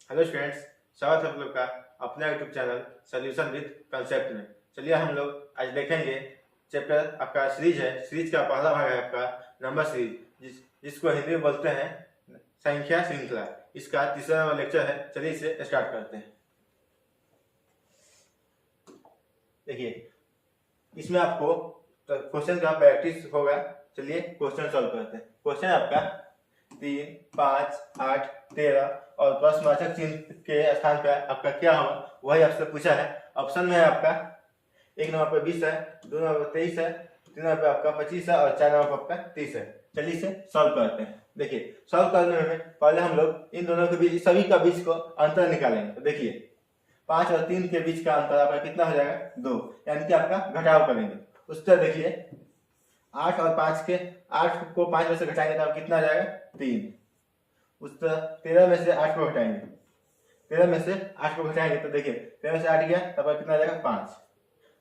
Hello students, स्वागत है आप लोग का अपने YouTube channel solution with concept में। चलिए हम लोग आज देखेंगे चैप्टर आपका सीरीज है। सीरीज का पहला भाग है आपका नंबर सीरीज, जिसको हिंदी में बोलते हैं संख्या श्रृंखला। इसका तीसरा लेक्चर है। चलिए इसे स्टार्ट करते हैं। देखिए, इसमें आपको क्वेश्चन का प्रैक्टिस होगा। चलिए क्वेश्चन सॉल्व करते हैं। क्वेश्चन आपका 3, 5, 8, 13 और प्रश्नवाचक चिन्ह के स्थान पर आपका क्या होगा वही आपसे पूछा है। ऑप्शन में है आपका 1 नंबर पर 20 है, 2 नंबर पर 23 है, 3 नंबर पर आपका 25 है और 4 नंबर पर आपका 30 है। चलिए इसे सॉल्व करते हैं। देखिए, सॉल्व करने में पहले हम लोग इन दोनों के बीच सभी का बीच को अंतर निकालेंगे। तो देखिए 5 और 3 के बीच का अंतर आपका कितना हो जाएगा 2, यानी कि आपका घटाव करेंगे। उस तरह देखिए 8 और 5 के 8 को 5 में से घटाएंगे तो आप कितना आ जाएगा 3। उस तरह 13 में से 8 को घटाएंगे, 13 में से 8 को घटाएंगे तो देखिए 13 में से 8 गया तब कितना आ जाएगा 5।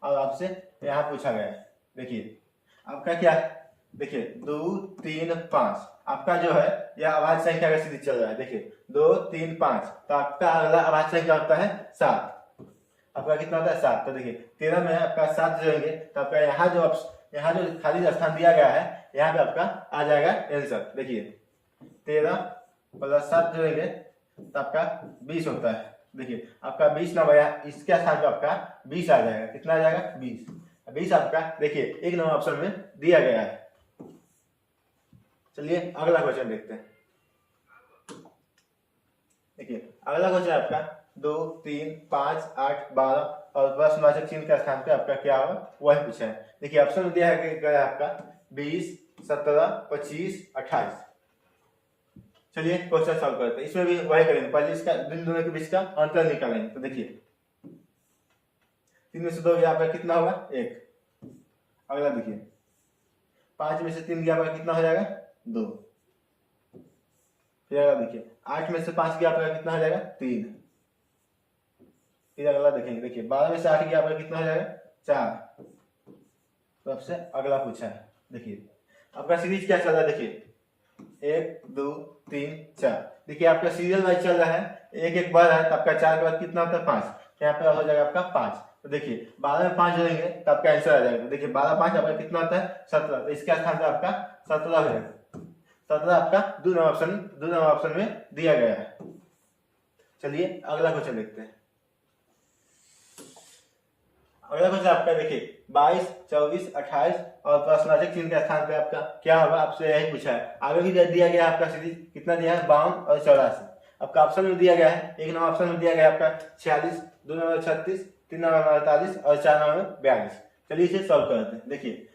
और आपसे यहाँ पूछा गया है, देखिए आपका क्या है, देखिए 2, 3, 5 आपका जो है यह अभाज्य संख्या का सीरीज चल रहा है। देखिए 2, 3, 5 तो आपका अगला अभाज्य संख्या होता है 7। आपका कितना होता है 7। तो देखिए 13 में आपका 7 जोड़ेंगे तो आपका यहाँ जो खाली स्थान दिया गया है यहाँ पे आपका आ जाएगा आंसर। देखिए 13 प्लस 7 जोड़ेंगे तो आपका 20 होता है। देखिए आपका 20 नंबर इसके स्थान पे आपका 20 आ जाएगा। कितना आ जाएगा 20 आपका देखिए 1 नंबर ऑप्शन में दिया गया है। चलिए अगला क्वेश्चन देखते हैं। देखिए अगला क्वेश्चन आपका 2, 3, 5, 8, 12 और प्रश्नवाचक चिन्ह के स्थान पे आपका क्या होगा वही पूछा है। देखिए ऑप्शन में दिया है आपका 20, 17, 25, 28। चलिए क्वेश्चन सॉल्व करते हैं। इसमें भी वही करेंगे, पहले इसका इन दोनों के बीच का अंतर निकालेंगे। तो देखिए 3 में से 2 गया आपका कितना होगा 1। अगला देखिए 5 में से 3 गया आपका कितना हो जाएगा 2। फिर अगला देखिए 8 में से 5 गया आपका कितना हो जाएगा 3। फिर अगला देखेंगे, देखिए 12 में से 8 गया आपका कितना हो जाएगा 4। तो आपसे अगला पूछा है। देखिए आपका सीरीज क्या चल रहा है, देखिए 1, 2, 3, 4। देखिए आपका सीरियल वाइज चल रहा है, एक एक बार है तो आपका 4 के बाद कितना होता है 5। यहाँ पे हो जाएगा आपका 5। तो देखिए 12 में 5 जोड़ेंगे तो आपका आंसर आ जाएगा। देखिए 12, 5 आपका कितना होता है 17। तो इसके स्थान पे आपका 17 हो जाएगा। 17 आपका 2 नंबर ऑप्शन में दिया गया है। चलिए अगला क्वेश्चन देखते हैं। अगला क्वेश्चन आपका देखिए 22, 24, 28 और प्रश्नवाचक चिन्ह के स्थान पे आपका क्या होगा आपसे यही पूछा है। आगे भी दिया गया आपका सीरीज कितना दिया है 52 और 84। आपका ऑप्शन में दिया गया है, 1 नंबर ऑप्शन में दिया गया आपका 46, 2 नंबर 36, 3 नंबर 48 और 4 नंबर 42। चलिए इसे सॉल्व करते हैं। देखिए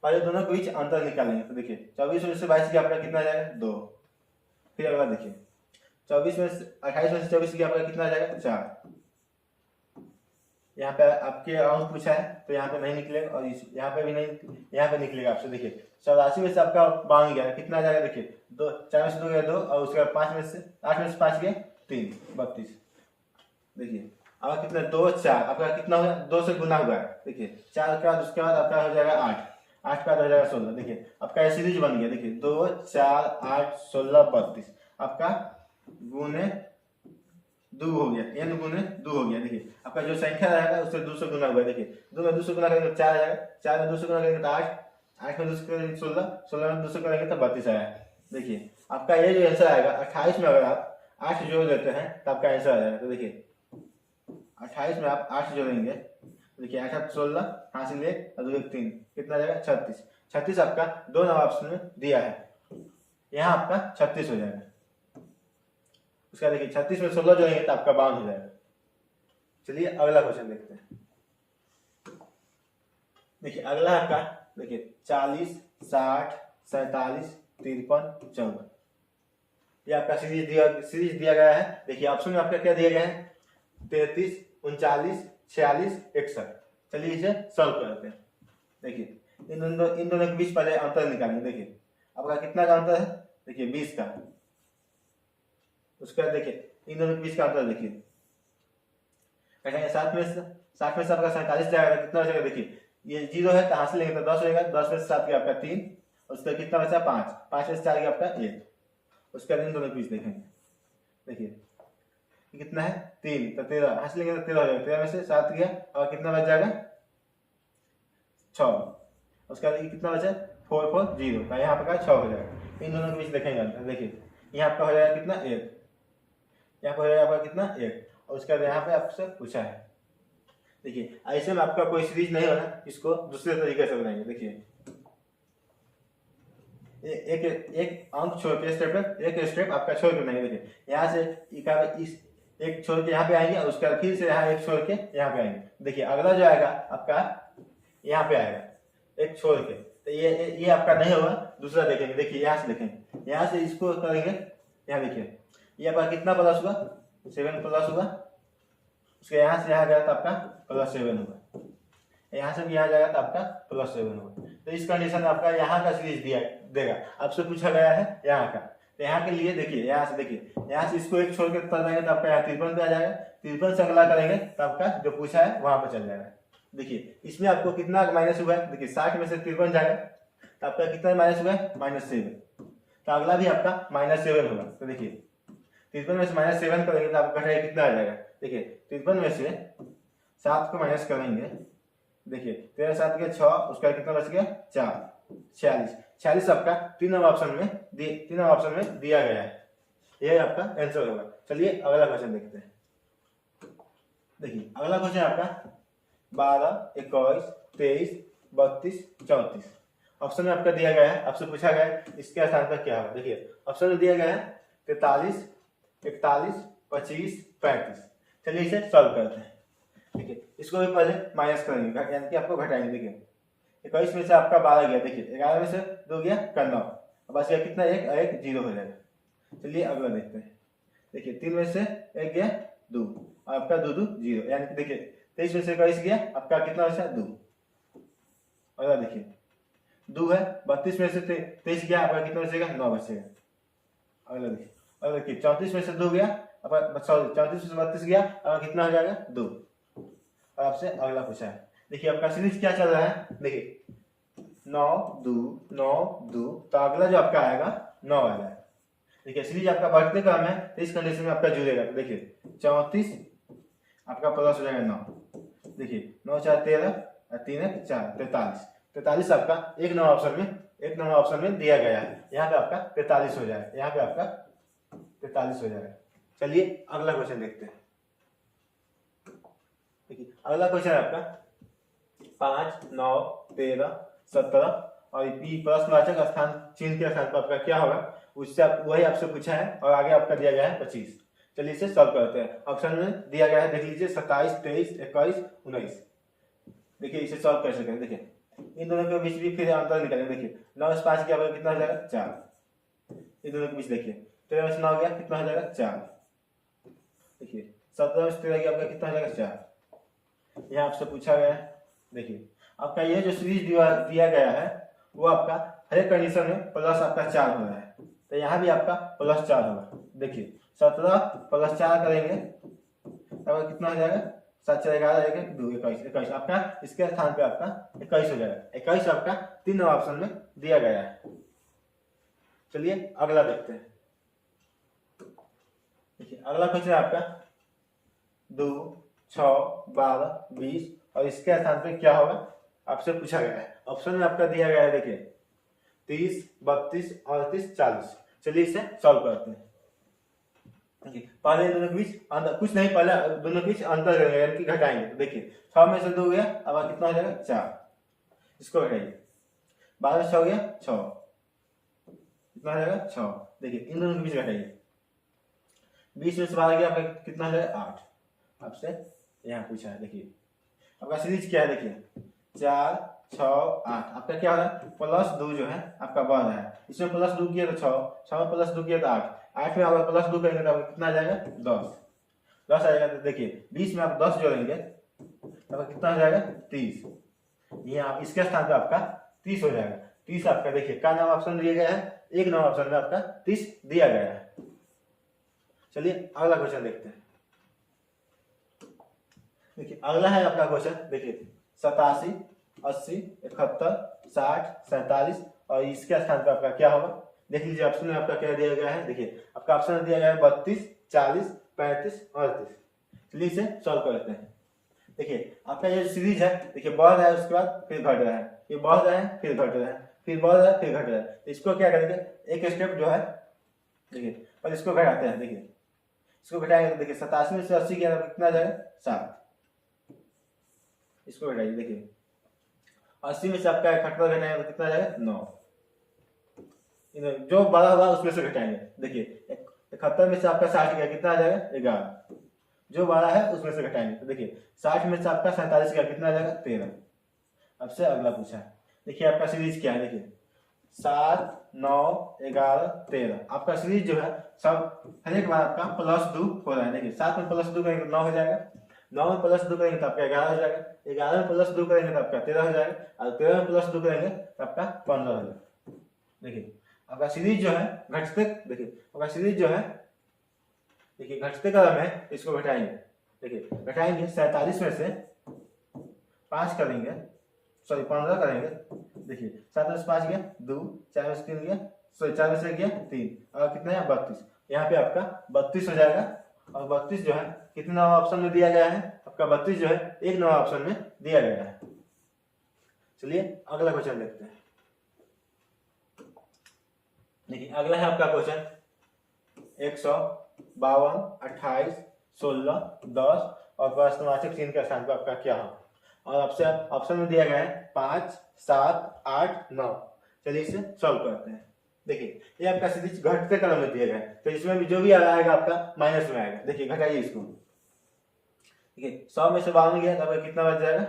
पहले दोनों के बीच अंतर निकालेंगे। तो देखिए 24 में से 22 गया आपका कितना आ जाएगा 2। फिर अगला देखिए 24 में से 28 में से 24 गया आपका कितना आ जाएगा 4। यहाँ पे आपके अंक पूछा है तो यहाँ पे नहीं निकलेगा और यहाँ पे भी नहीं, यहाँ पे निकलेगा आपसे। देखिए 84 में से आपका 52 गया कितना आ जाएगा, देखिए 2, 4 में से 2 गया 2 और उसके बाद 5 में से 8 में से 5 गया 3, 32। देखिए अब कितना 2, 4 आपका कितना हो गया 2 से गुना हुआ है। देखिए 4 के बाद उसके बाद आपका हो जाएगा 8, 8 के बाद हो जाएगा 16। देखिए आपका सीरीज बन गया। देखिए 2, 4, 8, 16, 32 आपका गुने 2 हो गया, n गुने 2 हो गया। देखिए आपका जो संख्या रहेगा उससे 2 से गुना हुआ है। देखिए 2 में 2 से गुना करेंगे तो 4 आ जाएगा, 4 में 2 से गुना करेंगे तो 8, 8 में 2 से करेंगे 16, 16 में 2 से करेंगे तो 32 आया। देखिए आपका ये जो आंसर आएगा 28 में अगर आप 8 जोड़ देते हैं तो आपका आंसर आ जाएगा। तो देखिए 28 में आप 8 जोड़ेंगे, देखिए 8, 8, 16, यहाँ से ले और 2, 3 कितना आ जाएगा 36। 36 आपका 2 नंबर ऑप्शन में दिया है, यहाँ आपका 36 हो जाएगा। उसका देखिए 36 में 16 जोड़ेंगे तो आपका 52 हो जाएगा। चलिए अगला क्वेश्चन देखते हैं। देखिए अगला आपका देखिए 40, 60, 47, 53, 54 ये आपका सीरीज दिया गया है। देखिए ऑप्शन में आपका क्या दिया गया है 33, 39, 46, 61। चलिए इसे सॉल्व करते हैं। देखिए इन दोनों के बीच पहले अंतर निकालेंगे। देखिए आपका कितना का अंतर है, देखिए 20 का। उसके बाद देखिए इन दोनों के बीच का अंतर देखिए 7 में से आपका 47 जाएगा कितना बचेगा, देखिए ये 0 है तो यहाँ से लेंगे तो 10 होगा। 10 में से 7 गया आपका 3, उसका कितना बचा 5, 5 में से 4 गया आपका 1। उसके बाद इन दोनों के बीच देखेंगे। देखिए कितना है 3, तो 13 हंस लेंगे तो 13 हो जाएगा। 13 में से 7 गया और कितना बच जाएगा 6। उसका कितना बचा 440, तो यहाँ पर 6 हो जाएगा। इन दोनों के बीच देखेंगे अंतर। देखिए यहाँ आपका हो जाएगा कितना 1, यहाँ पर हो जाएगा आपका कितना 1, और उसके बाद यहाँ पे आपसे पूछा है। देखिए ऐसे में आपका कोई सीरीज नहीं होना, इसको दूसरे तरीके से बनाएंगे। देखिए एक एक अंक छोड़ के स्टेप एक स्टेप आपका छोड़ के बनाएंगे। देखिए यहाँ से इस एक छोड़ के यहाँ पे आएंगे और उसका फिर से यहाँ एक छोड़ के यहाँ पे आएंगे। देखिए अगला जो आएगा आपका यहाँ पे आएगा एक छोड़ के, तो ये आपका नहीं होगा, दूसरा देखेंगे। देखिए यहाँ से देखेंगे, यहाँ से इसको करेंगे, यहाँ देखिए ये आपका कितना प्लस हुआ 7 प्लस हुआ, उसके यहाँ से यहाँ गया तो आपका +7 होगा, यहाँ से भी यहाँ जाएगा तो आपका +7 होगा। तो इस कंडीशन में आपका यहाँ का सीरीज दिया देगा, आपसे पूछा गया है यहाँ का। तो यहाँ के लिए देखिए यहाँ से देखिए यहाँ से इसको एक छोड़ के कर देंगे तो आपका यहाँ 53 पे आ जाएगा, 53 से अगला करेंगे तो आपका जो पूछा है वहां पर चल जाएगा। देखिए इसमें आपको कितना माइनस हुआ है, देखिए 60 में से 53 जाएगा तो आपका कितना माइनस हुआ है -7, तो अगला भी आपका -7 होगा। तो देखिए 53 में से -7 करेंगे तो आपका घटाया कितना आ जाएगा। देखिए 53 में से 7 को माइनस करेंगे, देखिए 13 7 के 6, उसका कितना बच गया 4, 46 आपका तीनों ऑप्शन में दिया गया है। यह आपका आंसर होगा। चलिए अगला क्वेश्चन देखते हैं। देखिए अगला क्वेश्चन आपका 12 21 23 32 34 ऑप्शन में आपका दिया गया है, आपसे पूछा गया है इसके स्थान पर क्या होगा। देखिए ऑप्शन में दिया गया है 43 41 25 35। चलिए इसे सॉल्व करते हैं। देखिए इसको भी पहले माइनस करेंगे, यानी कि आपको घटाएंगे। देखिए 21 में से आपका 12 गया, देखिए 11 में से 2 गया 9, बस गया कितना 1 0 हो जाएगा। चलिए अगला देखते हैं। देखिए 3 में से 1 गया 2 और आपका 2 2 0, यानी कि देखिए 23 में से 21 गया आपका कितना बचा 2। अगला देखिए 2 है, 32 में से 23 गया आपका कितना बचेगा 9 बचेगा। अगला देखिए 34 में से 2 गया आपका, सॉरी 34 में से 32 गया आपका कितना हो जाएगा 2। और आपसे अगला पूछा है। देखिए आपका सीरीज क्या चल रहा है, देखिए 9 2 9 2, तो अगला जो आपका आएगा 9 वाला है। देखिए सीरीज आपका बढ़ते क्रम है, तो इस कंडीशन में आपका जुड़ेगा। तो देखिए 34 आपका प्लस हो जाएगा 9, देखिए 9 4 13 और 3 1 4 43 आपका एक नंबर ऑप्शन में दिया गया है। यहाँ पे आपका 43 हो जाएगा, यहाँ पे आपका 43 हो जाएगा। चलिए अगला क्वेश्चन देखते हैं। देखिए अगला क्वेश्चन है आपका 5 9 13 17 और बी प्रश्नवाचक स्थान चिन्ह के स्थान पर आपका क्या होगा, उससे वही आपसे पूछा है और आगे आपका दिया गया है 25। चलिए इसे सॉल्व करते हैं। ऑप्शन में दिया गया है देख लीजिए 27 23 21 19। देखिए इसे सॉल्व कैसे करें। देखिए इन दोनों के बीच भी फिर अंतर निकालेंगे। देखिए 9 से 5 गया कितना हो जाएगा 4, इन दोनों के बीच देखिए 13 से 9 गया कितना हो जाएगा 4, देखिए 17 में से 13 गया आपका कितना हो जाएगा 4। यहाँ आपसे पूछा गया है। देखिए आपका ये जो सीरीज दिया गया है वो आपका हर एक कंडीशन में प्लस आपका 4 हो रहा है, तो यहाँ भी आपका +4 होगा। देखिए 17 + 4 करेंगे तब कितना हो जाएगा 7 4 11 2 21 आपका इसके स्थान पे आपका 21 हो जाएगा। 21 आपका 3 नंबर ऑप्शन में दिया गया है। चलिए अगला देखते हैं। देखिए अगला क्वेश्चन आपका 2 6 12 20 और इसके स्थान पे क्या होगा आपसे पूछा गया है। ऑप्शन में आपका दिया गया है देखिए 30 32 38 40। चलिए इसे सॉल्व करते हैं। देखिए पहले दोनों के बीच अंतर कुछ नहीं, पहले दोनों के बीच अंतर करेंगे यानी कि घटाएंगे। तो देखिए 6 में से 2 गया अब कितना हो जाएगा 4, इसको घटाइए। 12 में 6 गया 6, कितना हो जाएगा 6। देखिए इन दोनों के बीच घटाइए। 20 में से 12 गया आपका कितना हो जाएगा 8। आपसे यहाँ पूछा है। देखिए आपका सीरीज क्या है, देखिए 4 6 8 आपका क्या हो रहा है +2 जो है आपका बढ़ रहा है। इसमें +2 किया तो 6 में +2 किया तो 8 में आप +2 करेंगे तो कितना आ जाएगा 10 आ जाएगा। तो देखिए 20 में आप 10 जोड़ेंगे तो कितना हो जाएगा 30। यहाँ इसके स्थान पे आपका 30 हो जाएगा। 30 आपका देखिए क्या नाम ऑप्शन दिया गया है, एक नंबर ऑप्शन में आपका 30 दिया गया है। चलिए अगला क्वेश्चन देखते हैं। देखिए अगला है आपका क्वेश्चन, देखिए 87 80 71 60 47 और इसके स्थान पर आपका क्या होगा। देख लीजिए ऑप्शन में आपका क्या दिया गया है। देखिए आपका ऑप्शन में दिया गया है 32 40 35 और 38। चलिए इसे सॉल्व करते हैं। देखिए आपका ये सीरीज है, देखिए बढ़ रहा है उसके बाद फिर घट रहा है, ये बढ़ रहा है फिर घट रहा है, फिर बढ़ रहा है फिर घट रहा है। इसको क्या करेंगे, एक स्टेप जो है देखिए और इसको घटाते हैं। देखिए इसको घटाएंगे तो देखिए 87 में से 80 गया तो कितना जाएगा 7। इसको घटाइए, देखिए 80 में से आपका 71 घटाएंगे तो कितना जाएगा 9। जो बड़ा होगा उसमें से घटाएंगे। देखिए 71 में से आपका 60 गया, कितना आ जाएगा 11। जो बड़ा है उसमें से घटाएंगे तो देखिए 60 में से आपका 47 गया, कितना आ जाएगा 13। अब से अगला पूछा है, देखिए आपका सीरीज क्या है, देखिए 7 9 11 13। आपका सीरीज जो है सब हर एक बार आपका +2 हो रहा है। देखिए 7 में +2 करेंगे तो 9 हो जाएगा, 9 में +2 करेंगे तो आपका 11 हो जाएगा, 11 में +2 करेंगे तो आपका 13 हो जाएगा और 13 में +2 करेंगे तो आपका 15 हो जाएगा। देखिए आपका सीरीज जो है घटते, देखिए आपका सीरीज जो है देखिए घटते क्रम है, इसको घटाएंगे। देखिए घटाएंगे 47 में से 5 करेंगे, सॉरी 15 करेंगे। देखिए 7 में से 5 गया 2, 4 में से 3 गया, सॉरी 4 में से गया 3 और कितना है 32। यहाँ पे आपका 32 हो जाएगा। और 32 जो है कितने नंबर ऑप्शन में दिया गया है, आपका 32 जो है एक नंबर ऑप्शन में दिया गया है। चलिए अगला क्वेश्चन देखते हैं। देखिए अगला है आपका क्वेश्चन 152 28 16 10 और प्रश्नवाचक चिन्ह के स्थान पर आपका क्या है। और आपसे ऑप्शन में दिया गया है 5 7 8 9। चलिए इसे सॉल्व करते हैं। देखिए ये आपका सीरीज घटते क्रम में दिया गया है, तो इसमें भी जो भी आएगा आपका माइनस में आएगा। देखिए घटाइए इसको, देखिए 100 में से 52 गया तो आपका कितना बच जाएगा,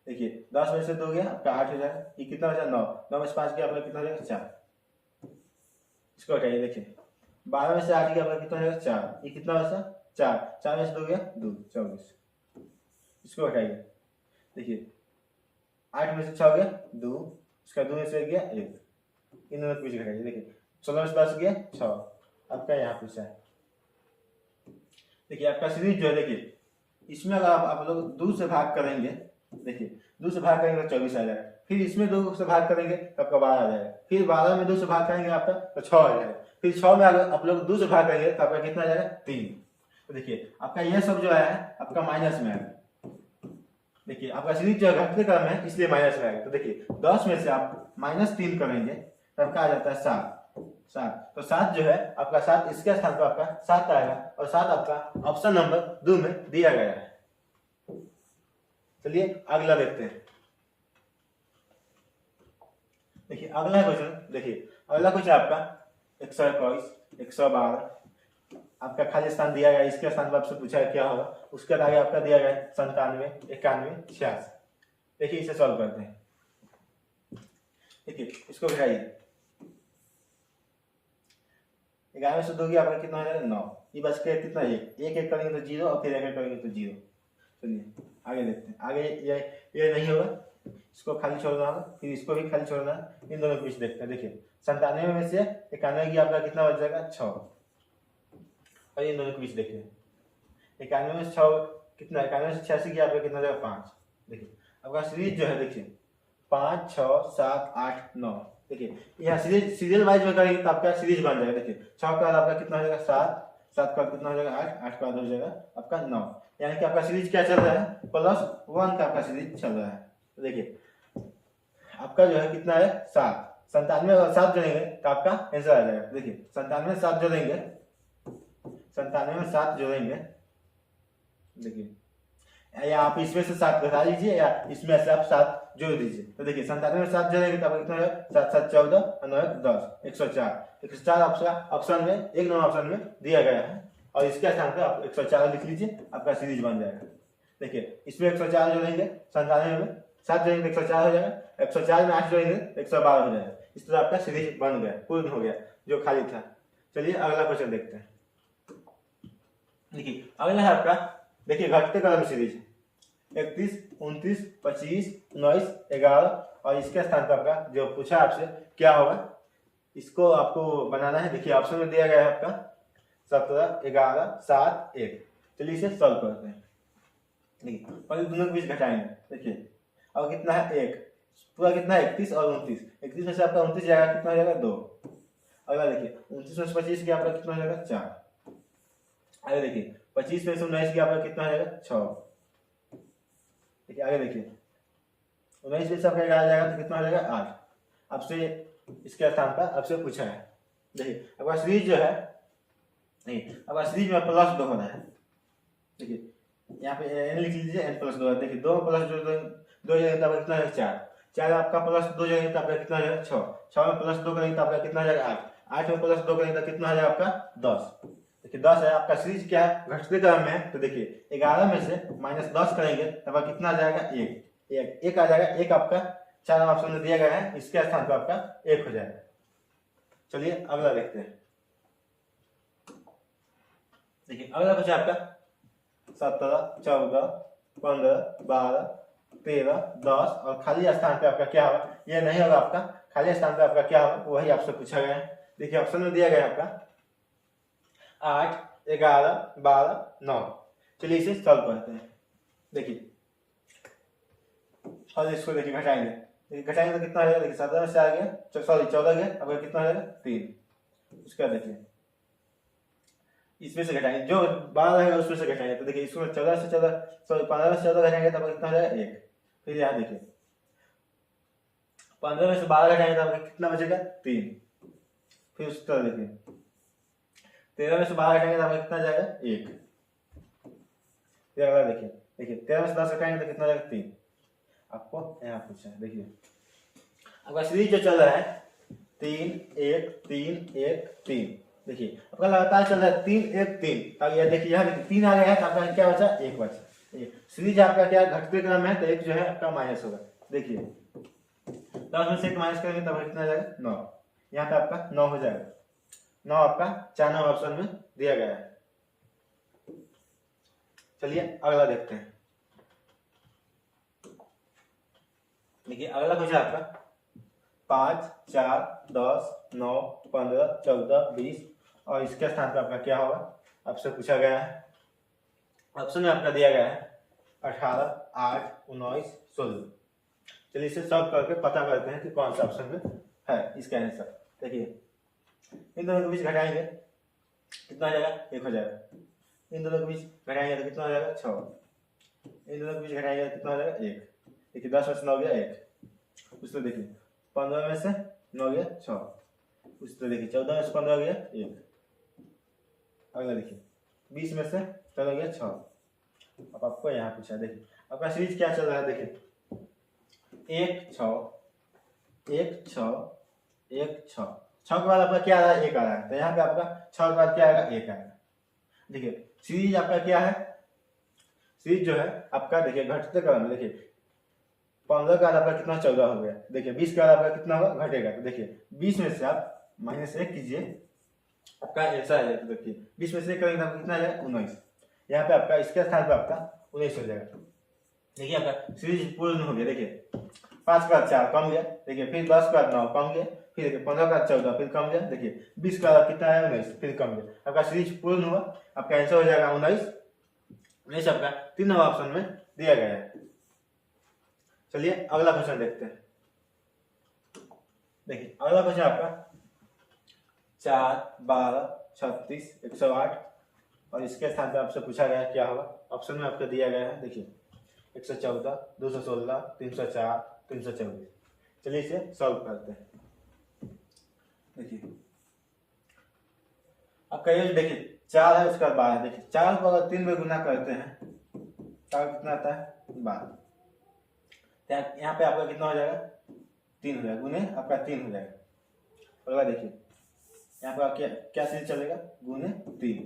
देखिए 10 में से 2 गया आपका 8 हो जाएगा, ये कितना बचा 9, 9 में से 5 गया आपका कितना हो जाएगा 4। इसको हटाइए, देखिए 12 में से 8 गया आपका कितना हो जाएगा 4, ये कितना बचा 4, 4 में से 2 गया 2 24। इसको हटाइए, देखिए 8 में से 6 गया 2, इसका 2 में से गया 1, इन दोनों को बीच घटाइए। देखिए 16 में से 10 गया 6, आपका यहाँ पूछा है। देखिए आपका सीरीज जो है, देखिए इसमें अगर आप लोग 2 से भाग करेंगे, देखिए 2 से भाग करेंगे तो 24 आ जाएगा, फिर इसमें 2 से भाग करेंगे तो आपका 12 आ जाएगा, फिर 12 में 2 से भाग करेंगे आपका तो 6 आ जाएगा, फिर 6 में अगर आप लोग 2 से भाग करेंगे तो आपका कितना आ जाएगा 3। तो देखिए आपका यह सब जो है आपका माइनस में आएगा। देखिए आपका सीरीज जो है घटते क्रम है इसलिए माइनस में आएगा। तो देखिए 10 में से आप -3 करेंगे तो आपका आ जाता है 7। तो 7 जो है आपका 7 इसके स्थान पर आपका 7 आएगा और 7 आपका ऑप्शन नंबर 2 में दिया गया है। चलिए अगला देखते हैं। देखिए अगला क्वेश्चन, देखिए अगला क्वेश्चन आपका 121 112 आपका खाली स्थान दिया गया, इसके स्थान पर आपसे पूछा है क्या होगा। उसके आगे आपका दिया गया है 97 91 86। देखिए इसे सॉल्व करते हैं। देखिए इसको घटाइए, 11 में से 2 गया आपका कितना हो जाएगा 9, ये बच के कितना 1 1 करेंगे तो 0 और फिर 1 करेंगे तो 0। चलिए आगे देखते हैं। आगे ये नहीं होगा, इसको खाली छोड़ना होगा, फिर इसको भी खाली छोड़ना है। इन दोनों के बीच देखते हैं। देखिए 97 में से 91 आपका कितना बच जाएगा 6, और इन दोनों के बीच देखिए 91 में से 6 कितना, 91 में से 86 आपका कितना हो जाएगा 5। देखिए आपका सीरीज जो है देखिए 5 6 7 8 9। देखिए यहाँ सीरियल वाइज में करेंगे तो आपका सीरीज बन जाएगा। देखिए 6 का बाद आपका कितना हो जाएगा 7, 7 का बाद कितना हो जाएगा 8, 8 का बाद हो जाएगा आपका 9। यानी कि आपका सीरीज क्या चल रहा है +1 का आपका सीरीज चल रहा है। तो देखिए आपका जो है कितना है 7, 97 और 7 जोड़ेंगे तो आपका आंसर आ जाएगा। देखिए 97 में 7 जोड़ेंगे, 97 में 7 जोड़ेंगे, देखिए या आप इसमें से 7 घटा लीजिए या इसमें से आप 7 जोड़ दीजिए। तो देखिए 97 में 7 जोड़ेंगे तो आपका कितना है 7 7 14 और 9 10 104। 104 आपका ऑप्शन में एक नंबर ऑप्शन में दिया गया है और इसके स्थान पर आप 104 लिख लीजिए, आपका सीरीज बन जाएगा। देखिए इसमें 104 जोड़ेंगे, 97 में 7 जोड़ेंगे 104 हो जाएगा, 104 में 8 जोड़ेंगे 112 हो जाएगा। इस तरह आपका सीरीज बन गया, पूर्ण हो गया जो खाली था। चलिए अगला क्वेश्चन देखते हैं। देखिए अगला है आपका, देखिए घटते क्रम सीरीज 31 29 25 19 11 और इसके स्थान पर आपका जो पूछा आपसे क्या होगा, इसको आपको बनाना है। देखिए ऑप्शन में दिया गया है आपका 17 11 7 1। चलिए इसे सॉल्व करते हैं। देखिए पहले दोनों के बीच घटाएंगे। देखिए अब कितना है 1, पूरा कितना है 31 और 29। 31 में से आपका 29 जाएगा, कितना हो जाएगा 2। अगला देखिए 29 में से 25 के आपका कितना हो जाएगा 4। आगे देखिए 25 में से 19 गया आपका कितना हो जाएगा 6। देखिए आगे देखिए 19 में से आपका आ जाएगा तो कितना हो जाएगा 8। आपसे इसके स्थान पर आपसे पूछा है। देखिए आपका सीरीज जो है, नहीं आपका सीरीज में +2 होना है। देखिए यहाँ पे n लिख लीजिए, n+2। देखिए 2 + 2 2 जाएगा तो आपका कितना है 4। 4 आपका +2 जाएगा तो आपका कितना हो जाएगा 6। 6 में +2 करेंगे तो आपका कितना हो जाएगा 8। 8 में +2 करेंगे तो कितना हो जाएगा आपका 10। देखिए 10 है आपका सीरीज क्या है, घटते क्रम में है। तो देखिए 11 में से -10 करेंगे तब आपका कितना आ जाएगा 1 1 आ जाएगा। 1 आपका 4 ऑप्शन में दिया गया है, इसके स्थान पर आपका 1 हो जाएगा। चलिए अगला देखते हैं। देखिए अगला क्वेश्चन आपका 17 14 15 12 13 10 और खाली स्थान पे आपका क्या होगा, ये नहीं होगा आपका। खाली स्थान पे आपका क्या होगा वही आपसे पूछा गया है। देखिए ऑप्शन में दिया गया है आपका 8 11 12 9। चलिए इसे सॉल्व करते हैं। देखिए और इसको देखिए घटाएंगे। देखिए घटाएंगे तो कितना आ जाएगा, देखिए 17 में से आ गया, सॉरी 14 गया, अब कितना आ जाएगा 3। उसका देखिए इसमें से घटाएंगे, जो 12 है उसमें से घटाएंगे। तो देखिए इसको 14 से 14 सॉरी 15 से 14 घटाएंगे तब कितना हो जाएगा 1। फिर यहाँ देखिए 15 में से 12 घटाएंगे तब कितना बचेगा 3। फिर उस तरह देखिए 13 में से 12 घटाएंगे तब कितना जाएगा 1। फिर अगला देखिए 13 में से 10 घटाएंगे तो कितना जाएगा 3। आपको यहाँ पूछा है। देखिए आपका सीरीज जो चल रहा है 3 1 3 1 3। देखिए आपका लगातार चल रहा है 3 1 3। अब ये देखिए यहाँ देखिए 3 आ गया है तो आपका क्या बचा 1 बचा। सीरीज आपका क्या घटते क्रम है तो 1 जो है आपका माइनस होगा। देखिए 10 में से 1 माइनस करेंगे तब कितना जाएगा 9। यहाँ पे आपका 9 हो जाएगा। 9 आपका 4 नंबर ऑप्शन में दिया गया है। चलिए अगला देखते हैं। देखिए अगला क्वेश्चन आपका 5 4 10 9 15 14 20 और इसके स्थान पर आपका क्या होगा आपसे पूछा गया है। ऑप्शन में आपका दिया गया है 18 8 19 16। चलिए इसे सॉल्व करके पता करते हैं कि कौन सा ऑप्शन में है इसका आंसर। देखिए इन दोनों के बीच घटाएंगे कितना हो जाएगा 1 हो जाएगा। इन दोनों के बीच घटाएंगे तो कितना हो जाएगा 6। इन दोनों के बीच घटाएंगे तो कितना हो जाएगा 1। देखिए 10 में से 9 गया 1। उसको देखिए 15 में से 9 गया 6। उसको देखिए 14 में से 15 गया 1। अगला देखिए 20 में से 14 गया 6। अब आपको यहाँ पूछा देखिए आपका सीरीज क्या चल रहा है। देखिए 1 6 1 6 1 6 6 के बाद आपका क्या आ रहा है 1 आ रहा है। तो यहाँ पे आपका 6 के बाद क्या आएगा 1 आएगा। देखिए सीरीज आपका क्या है, सीरीज जो है आपका देखिए घटते क्रम में। देखिए 15 का आपका कितना 14 हो गया। देखिए 20 का आपका कितना होगा घटेगा। तो देखिए 20 में से आप -1 कीजिए आपका ऐसा है। तो देखिए 20 में से करेंगे तो कितना आएगा 19। यहाँ पे आपका इसके स्थान पे आपका 19 हो जाएगा। देखिए आपका सीरीज पूर्ण हो गया। देखिए 5 का 4 कम गया। देखिए फिर 10 का 9 कम गया। फिर देखिए 15 का 14 फिर कम गया। देखिए 20 का कितना है 19 फिर कम गया। आपका सीरीज पूर्ण हुआ। आपका आंसर हो जाएगा 19 आपका 3 नंबर ऑप्शन में दिया गया है। चलिए अगला क्वेश्चन देखते हैं। देखिए अगला क्वेश्चन आपका 4 12 36 108 और इसके स्थान पे आपसे पूछा गया क्या होगा। ऑप्शन में आपको दिया गया है। देखिए 114 216 304 324। चलिए इसे सॉल्व करते हैं। देखिए आपका ये देखिए 4 है उसका 12। देखिए 4 को अगर 3 में गुना करते हैं तो कितना आता है 12। यहाँ पे आपका कितना हो जाएगा 3 हो जाएगा। गुने आपका 3 हो जाएगा। अगला देखिए यहाँ पे क्या क्या सीरीज चलेगा गुने 3।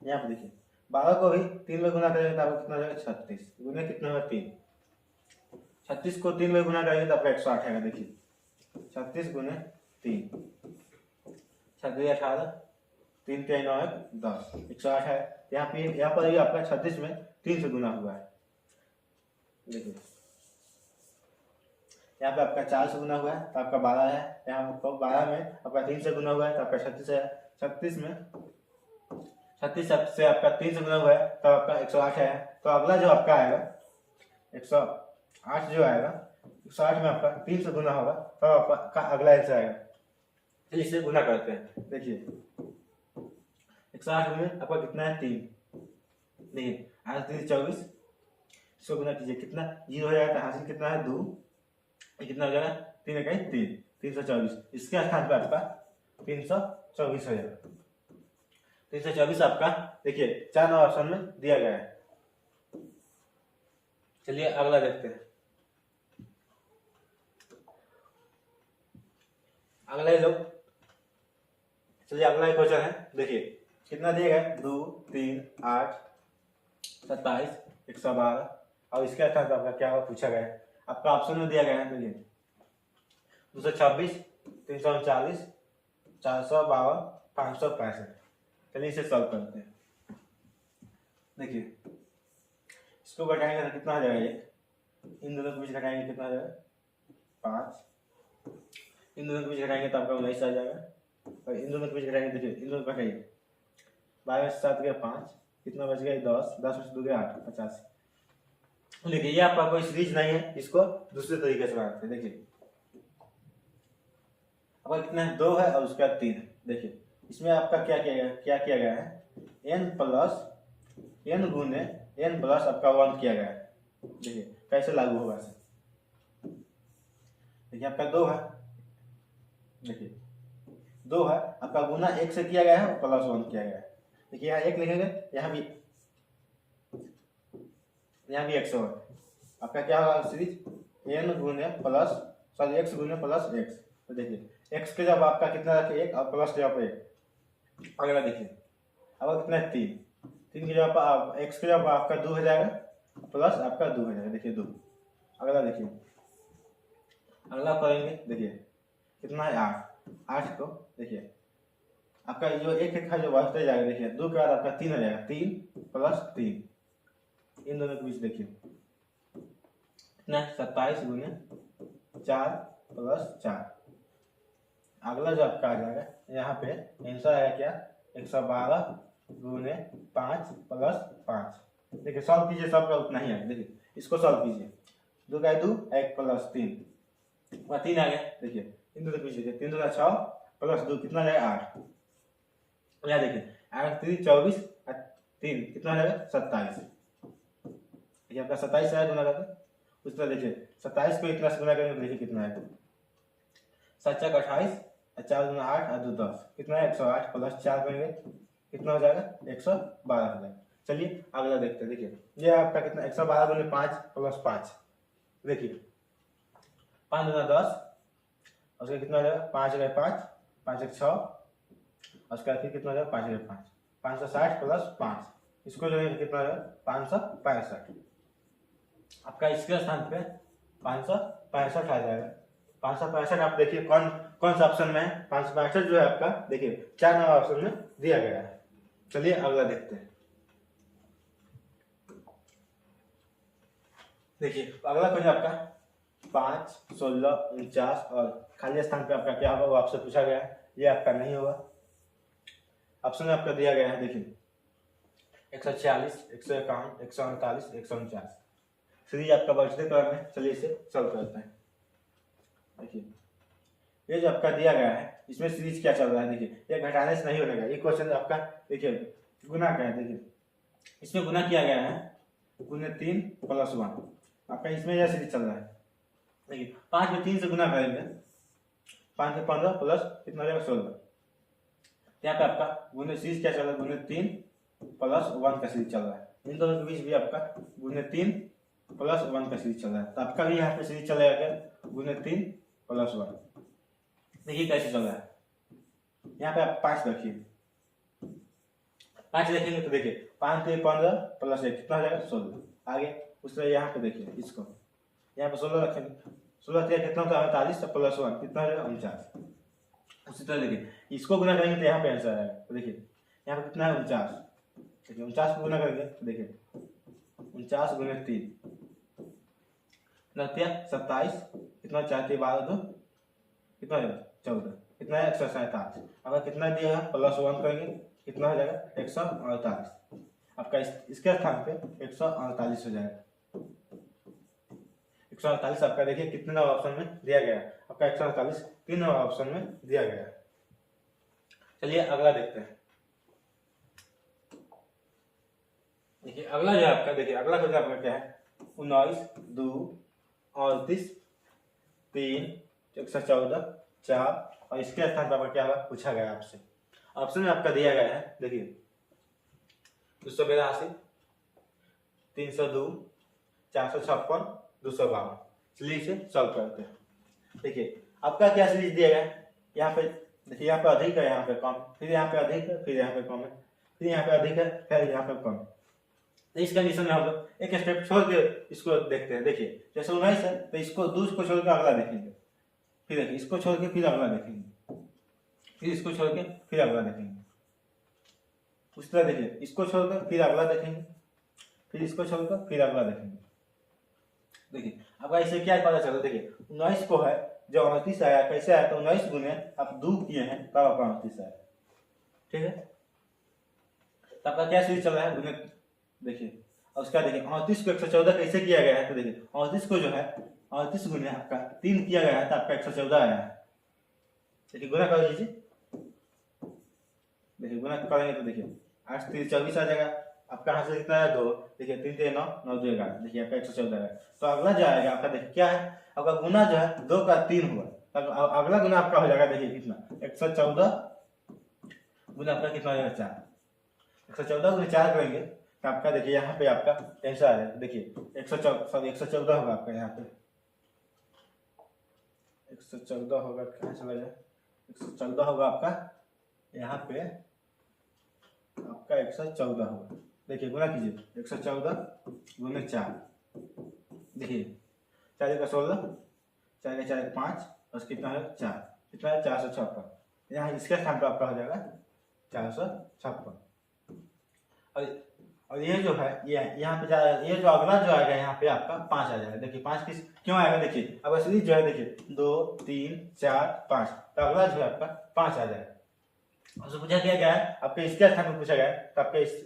यहाँ पे देखिए 12 को भी 3 में गुना करेंगे तो आपका कितना हो जाएगा 36। गुने कितना होगा 3। 36 को 3 में गुना करेंगे तो आपका 108 आएगा। देखिए 36 गुने 3 36 18 3 3 9 10 108 है। यहाँ पर भी आपका 36 में 3 से गुना हुआ है। देखिए यहाँ पे आपका 4 से गुना हुआ है तो आपका 12 है। यहाँ पर 12 में आपका 3 से गुना हुआ है तो आपका 36 है। 36 में 36 से आपका 3 से गुना हुआ है तो आपका 108 है। तो अगला जो आपका आएगा 108 जो आएगा 108 में आपका 3 से गुना होगा तो आपका अगला आंसर आएगा। चलिए इसे गुना करते हैं। देखिए 108 में आपका कितना है 3। देखिए 8 3 24, इसको गुना कीजिए कितना 0 हो जाएगा, तो हासिल कितना है 2, कितना हो जाएगा 3 इकाई 3, 324। इसके स्थान पर आपका 324 हो जाएगा। 324 आपका देखिए 4 नंबर ऑप्शन में दिया गया है। चलिए अगला देखते हैं। अगला ही लोग, चलिए अगला ही क्वेश्चन है। देखिए कितना दिया गया है 2 3 8 27 112, और इसके अर्थात आपका क्या हुआ पूछा गया है। आपका ऑप्शन में दिया गया है। देखिए 226 339 452 565। चलिए इसे सॉल्व करते हैं। देखिए इसको घटाएंगे तो कितना आ जाएगा, ये इन दोनों के बीच घटाएंगे कितना आ जाएगा 5, इन दोनों के बीच घटाएंगे तो आपका 19 आ जाएगा, और इन दोनों के बीच घटाएंगे, देखिए इन दोनों घटाइए 12 7 गया 5, कितना बच गया 10, 10 में से 2 गया 8, 85। देखिए ये आपका कोई सीरीज नहीं है, इसको दूसरे तरीके से बनाते हैं। देखिए आपका कितना है 2 है और उसका 3 है। देखिए इसमें आपका क्या किया गया है, n प्लस n गुने n प्लस आपका 1 किया गया है। देखिए कैसे लागू होगा इसे। देखिए आपका 2 है, देखिए 2 है आपका गुना 1 से किया गया है और प्लस 1 किया गया है। देखिए यहाँ 1 लिखेंगे, यहाँ भी 100 है। आपका क्या होगा सीरीज n गुने प्लस सॉरी x गुने प्लस x। तो देखिए x के जब आपका कितना रखे 1 और प्लस के जब 1। अगला देखिए अब कितना है 3, 3 के जब x के जब आपका 2 हो जाएगा प्लस आपका 2 हो जाएगा। देखिए 2। अगला देखिए, अगला करेंगे, देखिए कितना है 8 को देखिए आपका जो एक था जो बढ़ते जाएगा। देखिए 2 के बाद आपका 3 हो जाएगा, 3 प्लस 3, इन दोनों के बीच देखिए कितना 27 गुने 4 प्लस 4। अगला जो आपका आ जाएगा यहाँ पे आंसर आएगा क्या 112 गुने 5 प्लस 5। देखिए सॉल्व कीजिए, सबका उतना ही है। देखिए इसको सॉल्व कीजिए, 2 का 2 1 प्लस 3 3 आ गया। देखिए इन दोनों के बीच देखिए 3 2 6 प्लस 2 कितना जाएगा 8। यहाँ देखिए 8 3 24 3 कितना जाएगा 27। देखिए आपका 27 आया गुना करके, उस तरह देखिए 27 को इतना से गुना करेंगे, देखिए कितना है 7 4 28 4 गुना 8 और 2 10, कितना है 108 प्लस 4 करेंगे कितना हो जाएगा 112 हो जाएगा। चलिए अगला देखते हैं। देखिए ये आपका कितना 112 गुने 5 प्लस 5। देखिए 5 गुना 10, उसका कितना हो जाएगा 5 गए 5 5 1 6, उसका फिर कितना हो जाएगा 5 गए 5 560 प्लस 5, इसको जो है कितना हो जाएगा 565। आपका इसके स्थान पे 565 आ जाएगा। 565 आप देखिए कौन कौन सा ऑप्शन में है। 565 जो है आपका देखिए 4 नंबर ऑप्शन में दिया गया है। चलिए अगला देखते हैं। देखिए अगला क्वेश्चन आपका 5 16 49 और खाली स्थान पे आपका क्या होगा वो आपसे पूछा गया है। ये आपका नहीं होगा, ऑप्शन में आपका दिया गया है। देखिए 146 151 148 149 सीरीज आपका बढ़ते क्रम में। चलिए इसे सॉल्व करते हैं। देखिए ये जो आपका दिया गया है इसमें सीरीज क्या चल रहा है। देखिए ये घटाने से नहीं होगा, ये क्वेश्चन आपका देखिए गुना का है। देखिए इसमें गुना किया गया है गुने 3 प्लस 1, आपका इसमें यह सीरीज चल रहा है। देखिए 5 में 3 से गुना करेंगे, 5 में 15 प्लस कितना हो जाएगा 16। यहाँ पे आपका गुने सीरीज क्या चल रहा है गुने 3 प्लस 1 का सीरीज चल रहा है। इन दोनों के बीच भी आपका गुने 3 प्लस 1 का सीरीज चल रहा है। तो आपका भी यहाँ पे सीरीज चलेगा क्या गुने 3 प्लस 1। देखिए कैसे चल रहा है। यहाँ पे आप 5 रखिए, 5 रखेंगे तो देखिए 5 3 15 प्लस 1 कितना हो जाएगा 16। आगे उस तरह यहाँ पे देखिए इसको यहाँ पे 16 रखेंगे, 16 कितना होता है 48 प्लस 1 कितना हो जाएगा 49। उसी तरह देखिए इसको गुना करेंगे तो यहाँ पे आंसर आएगा। तो देखिए यहाँ पे कितना है 49। देखिए 49 को गुना करेंगे तो देखिए 49 गुने 3 27 कितना 4 3 12 2 कितना है 14, कितना है 147। अगर कितना दिया है प्लस 1 करेंगे कितना हो जाएगा 148। आपका इसके स्थान पे 148 हो जाएगा। 148 आपका देखिए कितने नंबर ऑप्शन में दिया गया है। आपका 148 3 नंबर ऑप्शन में दिया गया है। चलिए अगला देखते हैं। देखिए अगला जो है आपका, देखिए अगला क्वेश्चन आपका क्या है, 19 2 38 3 114 4 और इसके स्थान पर आपका क्या हुआ पूछा गया आपसे। ऑप्शन में आपका दिया गया है, देखिए 282 302 456 252। चलिए इसे सॉल्व करते हैं। देखिए आपका क्या सीरीज दिया गया है, यहाँ पे देखिए यहाँ पे अधिक है, यहाँ पे कम, फिर यहाँ पे अधिक है, फिर यहाँ पे कम है, फिर यहाँ पे अधिक है, फिर यहाँ पे कम। तो इस कंडीशन में हम लोग एक स्टेप छोड़ के इसको देखते हैं। देखिए जैसे 19 है तो इसको दूसरे छोड़ के अगला देखेंगे, फिर देखिए इसको छोड़ के फिर अगला देखेंगे, फिर इसको छोड़ के फिर अगला देखेंगे। उस तरह देखिए इसको छोड़कर फिर अगला देखेंगे, फिर इसको छोड़कर फिर अगला देखेंगे। देखिए आपका इससे क्या पता चला, देखिए 19 को है जो 38 आया, कैसे आया तो 19 गुने आप 2 किए हैं तब आपका 38 आया, ठीक है। तो आपका क्या सीरीज चल रहा है गुने, देखिए और उसका देखिए 38 को 114 कैसे किया गया है, तो देखिए 38 को जो है 38 गुने आपका 3 किया गया है तो आपका 114 आया है। देखिए गुना कर लीजिए, देखिए गुना करेंगे तो देखिए 8 3 24 आ जाएगा आपका, यहाँ से कितना है 2, देखिए 3 3 9 9 2 11, देखिए आपका 114 है। तो अगला जो आएगा आपका देखिए क्या है, आपका गुना जो है 2 का 3 हुआ, तब अगला गुना आपका हो जाएगा, देखिए कितना 114 गुना आपका कितना हो जाएगा 4, 114 गुना 4 करेंगे तो आपका देखिए यहाँ पे आपका आंसर आ जाएगा। देखिए 114 होगा आपका, यहाँ पे 114 होगा, कहाँ चला जाए 114 होगा आपका, यहाँ पे आपका 114 होगा। देखिए गुना कीजिए 114 गुने 4, देखिए 4 का 16, 4 का 4 5 और कितना है 4, कितना है 456। यहाँ इसके स्थान पर आपका हो जाएगा 456। और ये जो है ये यहाँ पे ये जो अगला जो आएगा यहाँ पे आपका 5 आ जाएगा। देखिए 5 किस क्यों आएगा, देखिए अब सीरीज जो है देखिए 2 3 4 5, तो अगला जो है आपका 5 आ जाएगा। उससे पूछा क्या गया है, आपके इसके स्थान पर पूछा गया है, तो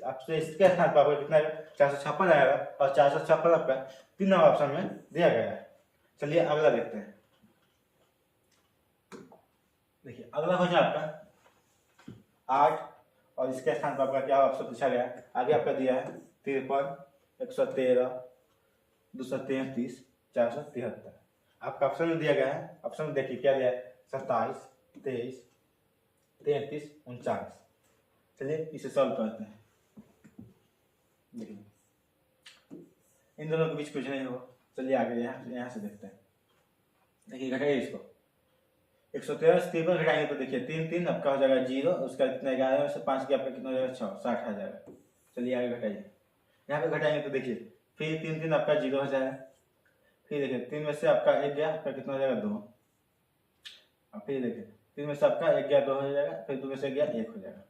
आपसे इसके स्थान पर आपका कितना 456 आएगा, और 456 आपका 3 नंबर ऑप्शन में दिया गया है। चलिए अगला देखते हैं। देखिए अगला क्वेश्चन आपका 8 और इसके स्थान पर आपका क्या आपसे पूछा गया है, आगे आपका दिया है 53 113 233 473। आपका ऑप्शन में दिया गया है, ऑप्शन में देखिए क्या दिया है 27 23 33 39। चलिए इसे सॉल्व करते हैं। देखिए इन दोनों के बीच कुछ नहीं होगा, चलिए आगे यहाँ से देखते हैं। देखिए घटाइए इसको, 113 से 53 घटाएंगे तो देखिए 3 3 आपका हो जाएगा 0, उसका कितना 11 में से 5 के आपका कितना हो जाएगा 6 60 आ जाएगा। चलिए आगे घटाइए, यहाँ पे घटाएंगे तो देखिए फिर 3 3 आपका 0 हो जाएगा, फिर देखिए 3 में से आपका 1 गया, आपका कितना हो जाएगा 2, और फिर देखिए 3 में से आपका 1 गया 2 हो जाएगा, फिर 2 में से गया 1 हो जाएगा।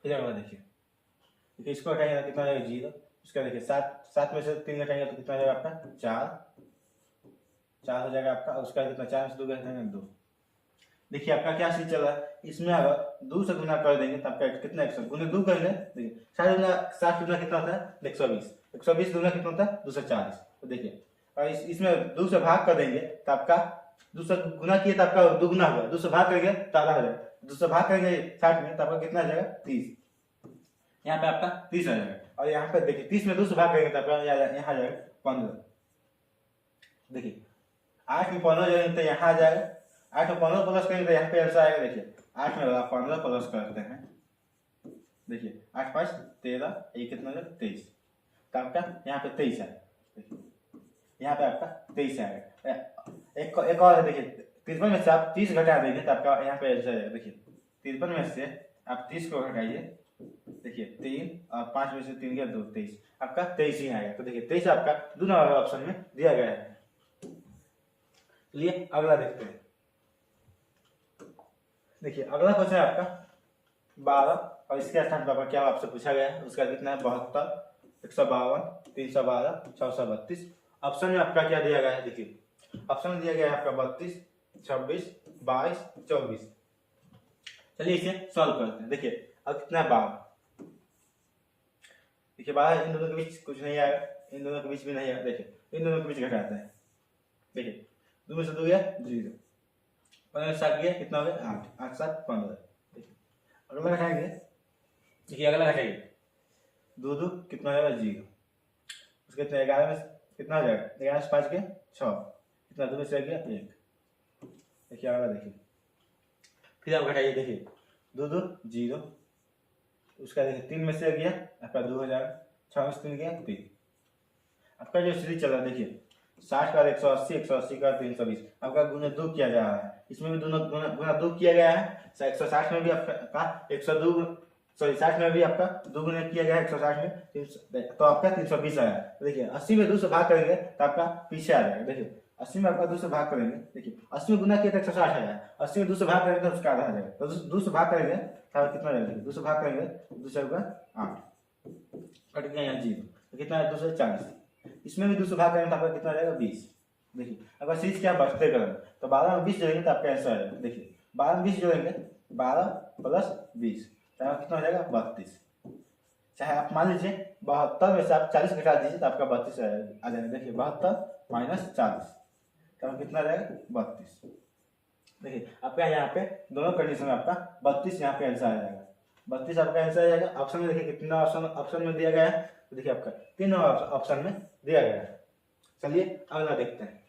फिर अगला देखिए इसको घटाएंगे तो कितना हो जाएगा 0, उसका देखिए 7 में से 3 घटाएंगे तो कितना हो जाएगा आपका 4 हो जाएगा आपका, उसका कितना 4 में से 2 घटाएंगे 2। देखिए आपका क्या चीज चल रहा है, इसमें अगर 2 से गुना कर देंगे तो आपका कितना 100 गुने 2 करेंगे, देखिए 60 गुना कितना होता है 120, 120 गुना कितना होता है 240। तो देखिए और इसमें 2 से भाग कर देंगे तो आपका 2 से गुना किए तो आपका 2 गुना होगा, 2 से भाग करेंगे तो आधा हो जाएगा, 2 से भाग करेंगे 60 में तो आपका कितना आ जाएगा 30, यहाँ पे आपका 30 आ जाएगा। और यहाँ पे देखिए 30 में 2 से भाग करेंगे तो आपका यहाँ आ जाएगा 15। देखिए 8 में 15 जाएंगे तो यहाँ आ जाएगा, 8 में 15 प्लस करेंगे तो यहाँ पे आंसर आएगा। देखिए 8 में 15 प्लस करते हैं, देखिए 8 5 13, ये कितना है 23, तो आपका यहाँ पे 23 आएगा। देखिए यहाँ पे आपका 23 आएगा। एक और है, देखिए 53 में से आप 30 घटा देंगे तो आपका यहाँ पे आंसर आएगा। देखिए 53 में से आप 30 को घटाइए, देखिए 3 और 5 में से 3 गया 2 23, आपका 23 ही आएगा। तो देखिए 23 आपका 2 नंबर ऑप्शन में दिया गया है। चलिए अगला देखते हैं। देखिए अगला क्वेश्चन है आपका 12 और इसके स्थान पर क्या आपसे पूछा गया है, उसका कितना है 72 152 312 632। ऑप्शन में आपका क्या दिया गया है, देखिए ऑप्शन में दिया गया है आपका 32 26 22 24। चलिए इसे सॉल्व करते हैं। देखिए अब कितना है 12, देखिए 12 इन दोनों के बीच कुछ नहीं आएगा, इन दोनों के बीच भी नहीं आएगा। देखिए इन दोनों के बीच घटाते हैं, देखिए 2 में से 2 गया 0, 15 7 गया कितना हो गया 8 8 7 15। देखिए अगला घटाएंगे, देखिए अगला घटाइए दो दो कितना हो जाएगा 0। उसके कितना 11 में कितना हो जाएगा 11 से 5 के 6, कितना 2 में से गया 1। देखिए अगला देखिए, फिर आप घटाइए, देखिए 2 2 0, उसका देखिए 3 में से गया आपका 2 हो जाएगा, 6 में से 3 गया 3। आपका जो सीरीज चल रहा है देखिए 60 का 180, 180 का 320, आपका गुना 2 किया जा रहा है, इसमें भी दोनों गुना 2 किया गया है। 160 में भी आपका 102, सॉरी 60 में भी आपका 2 गुना किया गया है 160 में, तो आपका 320 आया। देखिए 80 में 2 से भाग करेंगे तो आपका पीछे आ जाएगा। देखिए 80 में आपका 2 से भाग करेंगे, देखिए 80 में गुना किया तो 160 आया, 80 में 2 से भाग करेंगे तो उसका आधा आ जाएगा, तो 2 से भाग करेंगे तो कितना जाएगा, 2 से भाग करेंगे 2 से होगा 8, कट गया यहाँ 0, तो कितना है 240। इसमें भी 2 से भाग करेंगे तो आपका कितना जाएगा 20। देखिए अगर सीरीज क्या बढ़ते करेंगे तो 12 में 20 जोड़ेंगे तो आपका आंसर आ जाएगा। देखिए 12 में 20 जोड़ेंगे, 12 प्लस 20 तो कितना हो जाएगा 32। चाहे आप मान लीजिए 72 में से आप 40 घटा दीजिए तो आपका 32 आ जाएगा। देखिए 72 माइनस 40 तो कितना आ जाएगा 32। देखिए आपका यहाँ पे दोनों कंडीशन में आपका 32 यहाँ पे आंसर आ जाएगा। 32 आपका आंसर आ जाएगा। ऑप्शन में देखिए कितना ऑप्शन में दिया गया है, तो देखिए आपका 3 ऑप्शन में दिया गया है। चलिए अगला देखते हैं।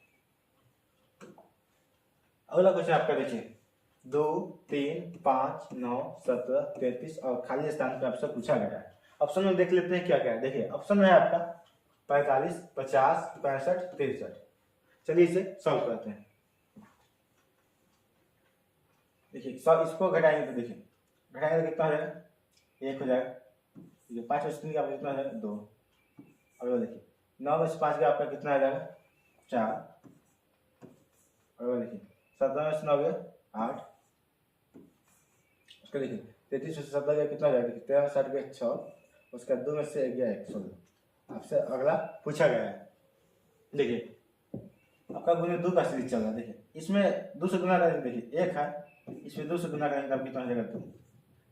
अगला क्वेश्चन आपका देखिए 2 3 5 9 17 33 और खाली स्थान पे आपसे पूछा गया है। ऑप्शन में देख लेते हैं क्या क्या है। देखिए ऑप्शन में है आपका 45 50 65 63। चलिए इसे सॉल्व करते हैं। देखिए सब इसको घटाएंगे तो देखिए घटाएंगे तो कितना हो जाएगा 1 हो जाएगा। देखिए 5 में से 3 का कितना हो जाएगा 2। अगला देखिए 9 में से 5 का आपका कितना आ जाएगा 4। अगला देखिए 17 में से 9 गया 8। उसका देखिए 33 में से 17 गया कितना हो जाएगा 13 60 गया 6। उसका 2 में से गया 1 16। आपसे अगला पूछा गया है। देखिए आपका गुना 2 का सीरीज चल रहा है। देखिए इसमें 2 से गुना करेंगे, देखिए 1 है, इसमें 2 से गुना करेंगे आप कितना हो जाएगा 2।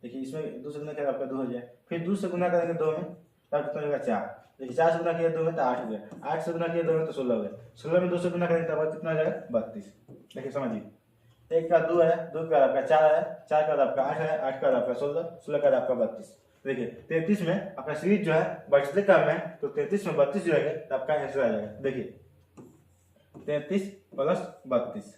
देखिए इसमें 2 से गुना करेंगे आपका 2 हो जाए, फिर 2 से गुना करेंगे 2 में तब कितना हो जाएगा 4। देखिए 4 से गुना किया 2 में तो 8 हो गया, 8 से गुना किया 2 में तो 16 हो गया, 16 में 2 से गुना करेंगे तब कितना हो जाएगा 32। देखिए समझिए 1 का 2 है, 2 का आपका 4 है, 4 का आपका 8 है, 8 का आपका 16, 16 का आपका 32। देखिए 33 में आपका सीरीज जो है बढ़ते क्रम में, तो 33 में 32 जो है तो आपका आंसर आ जाएगा। देखिए 33 प्लस 32।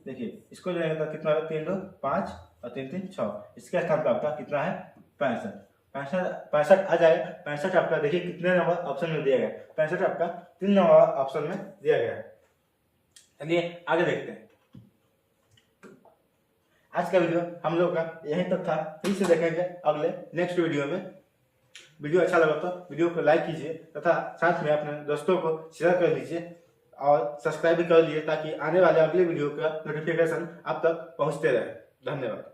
देखिए इसको जो है तो कितना है 3 2 5 और 3 3 6। इसके स्थान पर आपका कितना है 65। 65 आ जाएगा। 65 आपका देखिए कितने नंबर ऑप्शन में दिया गया है, 65 आपका 3 नंबर ऑप्शन में दिया गया है। चलिए आगे देखते हैं। आज का वीडियो हम लोग का यहीं तक था, फिर से देखेंगे अगले नेक्स्ट वीडियो में। वीडियो अच्छा लगा तो वीडियो को लाइक कीजिए तथा साथ में अपने दोस्तों को शेयर कर दीजिए और सब्सक्राइब भी कर लीजिए ताकि आने वाले अगले वीडियो का नोटिफिकेशन आप तक पहुंचते रहे। धन्यवाद।